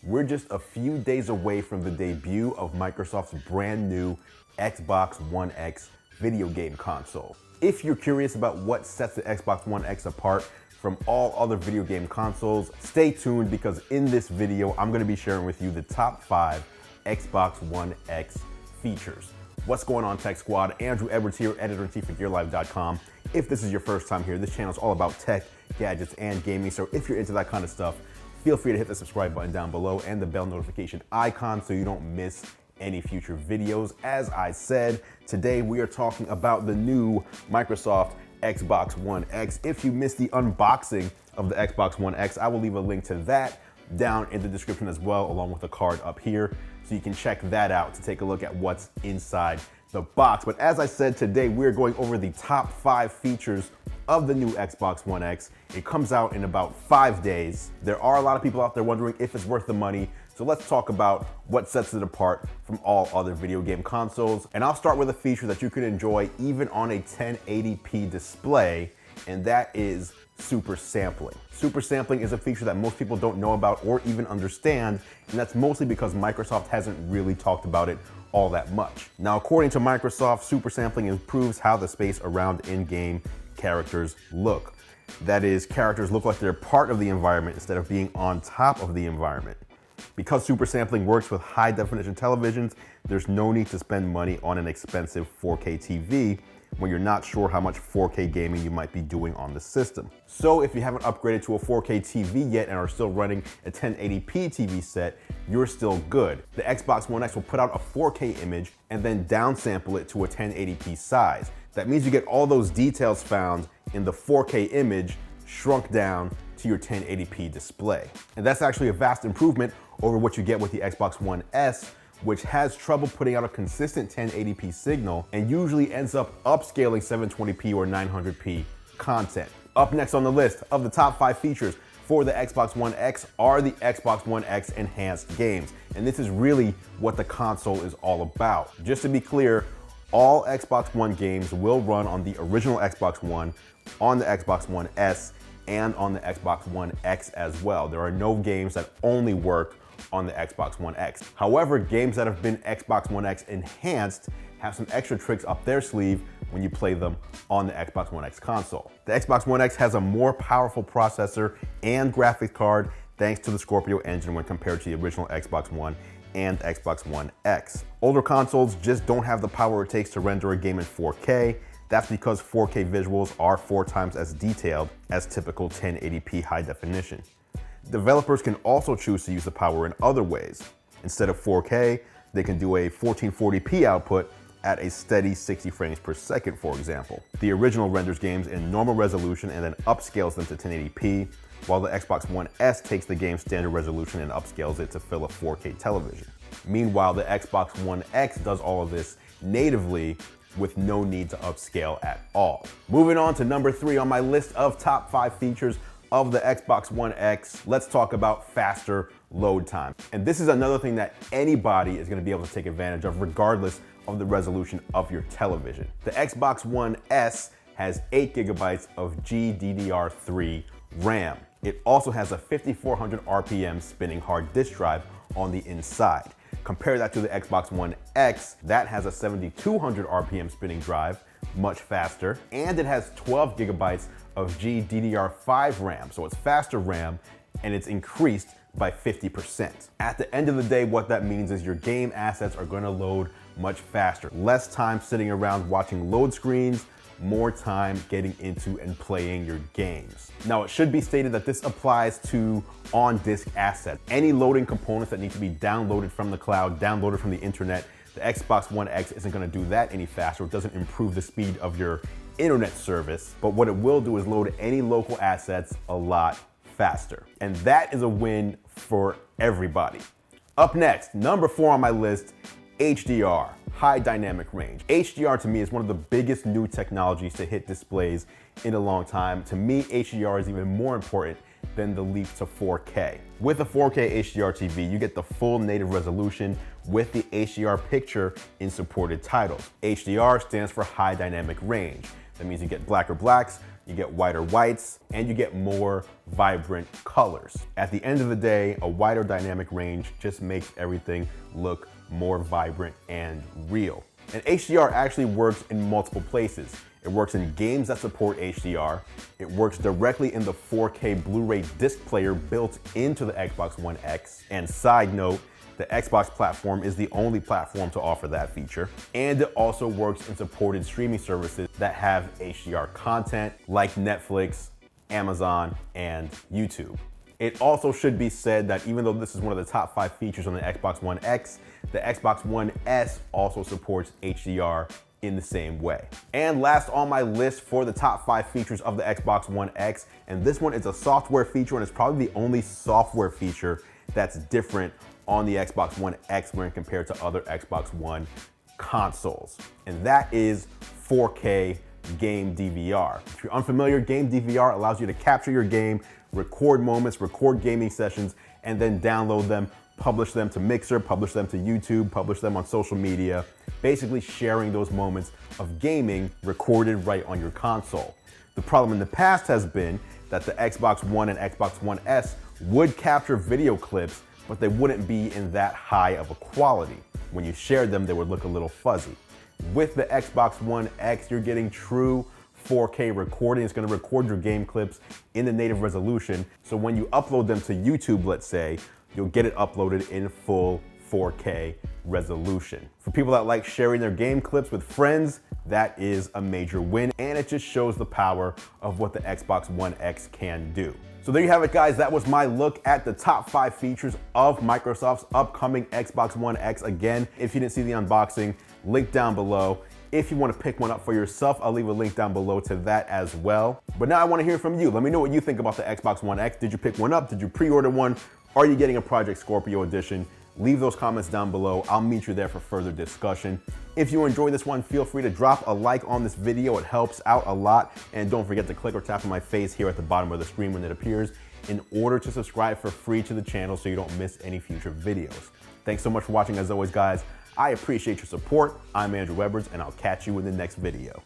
we're just a few days away from the debut of Microsoft's brand new Xbox One X video game console. If you're curious about what sets the Xbox One X apart from all other video game consoles, stay tuned because in this video, I'm gonna be sharing with you the top 5 Xbox One X features. What's going on, Tech Squad? Andrew Edwards here, editor-in-chief at GearLive.com. If this is your first time here, this channel is all about tech, gadgets, and gaming. So if you're into that kind of stuff, feel free to hit the subscribe button down below and the bell notification icon so you don't miss any future videos. As I said, today we are talking about the new Microsoft Xbox One X. If you missed the unboxing of the Xbox One X, I will leave a link to that down in the description as well, along with a card up here, so you can check that out to take a look at what's inside the box. But as I said, today we're going over the top 5 features of the new Xbox One X. It comes out in about 5 days. There are a lot of people out there wondering if it's worth the money. So let's talk about what sets it apart from all other video game consoles. And I'll start with a feature that you can enjoy even on a 1080p display, and that is super sampling. Super sampling is a feature that most people don't know about or even understand, and that's mostly because Microsoft hasn't really talked about it all that much. Now, according to Microsoft, super sampling improves how the space around in-game characters look. That is, characters look like they're part of the environment instead of being on top of the environment. Because super sampling works with high definition televisions, there's no need to spend money on an expensive 4K TV when you're not sure how much 4K gaming you might be doing on the system. So if you haven't upgraded to a 4K TV yet and are still running a 1080p TV set, you're still good. The Xbox One X will put out a 4K image and then downsample it to a 1080p size. That means you get all those details found in the 4K image shrunk down to your 1080p display. And that's actually a vast improvement over what you get with the Xbox One S, which has trouble putting out a consistent 1080p signal and usually ends up upscaling 720p or 900p content. Up next on the list of the top 5 features for the Xbox One X are the Xbox One X enhanced games. And this is really what the console is all about. Just to be clear, all Xbox One games will run on the original Xbox One, on the Xbox One S, and on the Xbox One X as well. There are no games that only work on the Xbox One X. However, games that have been Xbox One X enhanced have some extra tricks up their sleeve when you play them on the Xbox One X console. The Xbox One X has a more powerful processor and graphics card thanks to the Scorpio engine when compared to the original Xbox One and Xbox One X. Older consoles just don't have the power it takes to render a game in 4K. That's because 4K visuals are 4 times as detailed as typical 1080p high definition. Developers can also choose to use the power in other ways. Instead of 4K, they can do a 1440p output at a steady 60 frames per second, for example. The original renders games in normal resolution and then upscales them to 1080p, while the Xbox One S takes the game's standard resolution and upscales it to fill a 4K television. Meanwhile, the Xbox One X does all of this natively with no need to upscale at all. Moving on to number 3 on my list of top 5 features of the Xbox One X, let's talk about faster load time. And this is another thing that anybody is gonna be able to take advantage of regardless of the resolution of your television. The Xbox One S has 8 gigabytes of GDDR3 RAM. It also has a 5400 RPM spinning hard disk drive on the inside. Compare that to the Xbox One X, that has a 7200 RPM spinning drive, much faster, and it has 12 gigabytes of GDDR5 RAM, so it's faster RAM, and it's increased by 50%. At the end of the day, what that means is your game assets are gonna load much faster. Less time sitting around watching load screens, more time getting into and playing your games. Now, it should be stated that this applies to on-disk assets. Any loading components that need to be downloaded from the cloud, downloaded from the internet, the Xbox One X isn't gonna do that any faster. It doesn't improve the speed of your internet service, but what it will do is load any local assets a lot faster. And that is a win for everybody. Up next, number 4 on my list, HDR, high dynamic range. HDR to me is one of the biggest new technologies to hit displays in a long time. To me, HDR is even more important than the leap to 4K. With a 4K HDR TV, you get the full native resolution with the HDR picture in supported titles. HDR stands for high dynamic range. That means you get blacker blacks, you get wider whites, and you get more vibrant colors. At the end of the day, a wider dynamic range just makes everything look more vibrant and real. And HDR actually works in multiple places. It works in games that support HDR. It works directly in the 4K Blu-ray disc player built into the Xbox One X. And side note, the Xbox platform is the only platform to offer that feature. And it also works in supported streaming services that have HDR content like Netflix, Amazon, and YouTube. It also should be said that even though this is one of the top 5 features on the Xbox One X, the Xbox One S also supports HDR in the same way. And last on my list for the top 5 features of the Xbox One X, and this one is a software feature, and it's probably the only software feature that's different on the Xbox One X when compared to other Xbox One consoles. And that is 4K game DVR. If you're unfamiliar, game DVR allows you to capture your game, record moments, record gaming sessions, and then download them, publish them to Mixer, publish them to YouTube, publish them on social media, basically sharing those moments of gaming recorded right on your console. The problem in the past has been that the Xbox One and Xbox One S would capture video clips, but they wouldn't be in that high of a quality. When you shared them, they would look a little fuzzy. With the Xbox One X, you're getting true 4K recording. It's gonna record your game clips in the native resolution. So when you upload them to YouTube, let's say, you'll get it uploaded in full 4K resolution. For people that like sharing their game clips with friends, that is a major win, and it just shows the power of what the Xbox One X can do. So there you have it, guys. That was my look at the top 5 features of Microsoft's upcoming Xbox One X. Again, if you didn't see the unboxing, link down below. If you want to pick one up for yourself, I'll leave a link down below to that as well. But now I want to hear from you. Let me know what you think about the Xbox One X. Did you pick one up? Did you pre-order one? Are you getting a Project Scorpio edition? Leave those comments down below. I'll meet you there for further discussion. If you enjoyed this one, feel free to drop a like on this video. It helps out a lot. And don't forget to click or tap on my face here at the bottom of the screen when it appears in order to subscribe for free to the channel so you don't miss any future videos. Thanks so much for watching as always, guys. I appreciate your support. I'm Andrew Edwards, and I'll catch you in the next video.